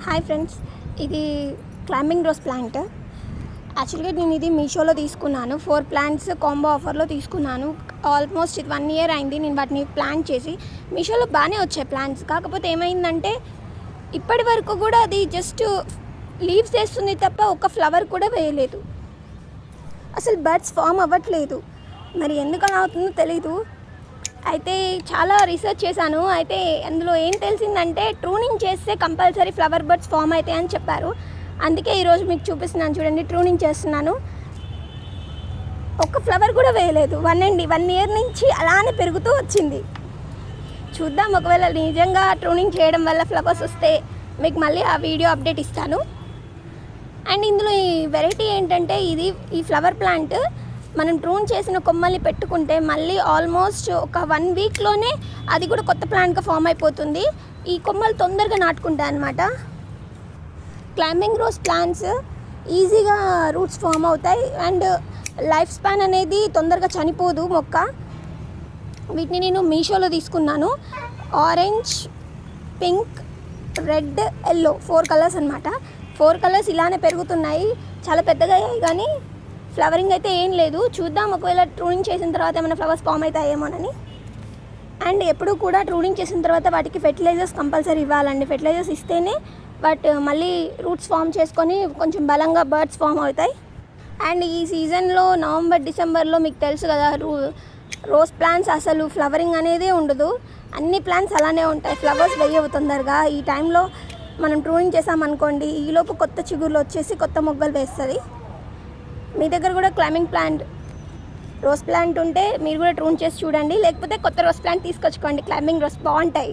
Hi friends, ఇది climbing rose plant. యాక్చువల్గా నేను ఇది మీషోలో తీసుకున్నాను. 4 ప్లాంట్స్ కాంబో ఆఫర్లో తీసుకున్నాను. ఆల్మోస్ట్ ఇది 1 ఇయర్ అయింది నేను వాటిని ప్లాంట్ చేసి. మీషోలో బాగానే వచ్చాయి ప్లాంట్స్. కాకపోతే ఏమైందంటే ఇప్పటి వరకు కూడా అది జస్ట్ లీవ్స్ వేస్తుంది తప్ప ఒక ఫ్లవర్ కూడా వేయలేదు. అసలు బర్డ్స్ ఫామ్ అవ్వట్లేదు. మరి ఎందుకు అలా అవుతుందో తెలీదు. అయితే చాలా రీసెర్చ్ చేశాను. అయితే అందులో ఏం తెలిసిందంటే ట్రూనింగ్ చేస్తే కంపల్సరీ ఫ్లవర్ బర్డ్స్ ఫామ్ అవుతాయి అని చెప్పారు. అందుకే ఈరోజు మీకు చూపిస్తున్నాను చూడండి. ట్రూనింగ్ చేస్తున్నాను. ఒక్క ఫ్లవర్ కూడా వేయలేదు. 1 ఇయర్ నుంచి అలానే పెరుగుతూ వచ్చింది. చూద్దాం, ఒకవేళ నిజంగా ట్రూనింగ్ చేయడం వల్ల ఫ్లవర్స్ వస్తే మీకు మళ్ళీ ఆ వీడియో అప్డేట్ ఇస్తాను. అండ్ ఇందులో ఈ వెరైటీ ఏంటంటే ఈ ఫ్లవర్ ప్లాంట్ మనం ట్రూన్ చేసిన కొమ్మల్ని పెట్టుకుంటే మళ్ళీ ఆల్మోస్ట్ ఒక 1 వీక్లోనే అది కూడా కొత్త ప్లాంట్గా ఫామ్ అయిపోతుంది. ఈ కొమ్మలు తొందరగా నాటుకుంటాయి అన్నమాట. క్లైంబింగ్ రోజ్ ప్లాంట్స్ ఈజీగా రూట్స్ ఫామ్ అవుతాయి అండ్ లైఫ్ స్పాన్ అనేది తొందరగా చనిపోదు మొక్క. వీటిని నేను మీషోలో తీసుకున్నాను. Orange, pink, red, yellow 4 colours అనమాట. 4 కలర్స్ ఇలానే పెరుగుతున్నాయి. చాలా పెద్దగా అయ్యాయి కానీ ఫ్లవరింగ్ అయితే ఏం లేదు. చూద్దాం, ఒకవేళ ట్రూనింగ్ చేసిన తర్వాత ఏమైనా ఫ్లవర్స్ ఫామ్ అవుతాయేమోనని. అండ్ ఎప్పుడు కూడా ట్రూనింగ్ చేసిన తర్వాత వాటికి ఫెర్టిలైజర్స్ కంపల్సరీ ఇవ్వాలండి. ఫెర్టిలైజర్స్ ఇస్తేనే వాటి మళ్ళీ రూట్స్ ఫామ్ చేసుకొని కొంచెం బలంగా బర్డ్స్ ఫామ్ అవుతాయి. అండ్ ఈ సీజన్లో నవంబర్, డిసెంబర్లో మీకు తెలుసు కదా, రోజ్ ప్లాంట్స్ అసలు ఫ్లవరింగ్ అనేదే ఉండదు. అన్ని ప్లాంట్స్ అలానే ఉంటాయి. ఫ్లవర్స్ వేయవు తొందరగా. ఈ టైంలో మనం ట్రూనింగ్ చేసామనుకోండి, ఈలోపు కొత్త చిగుర్లు వచ్చేసి కొత్త మొగ్గలు వేస్తుంది. మీ దగ్గర కూడా క్లైంబింగ్ ప్లాంట్, రోజ్ ప్లాంట్ ఉంటే మీరు కూడా ట్రూన్ చేసి చూడండి. లేకపోతే కొత్త రోజ్ ప్లాంట్ తీసుకొచ్చుకోండి. క్లైంబింగ్ రోజ్ బాగుంటాయి.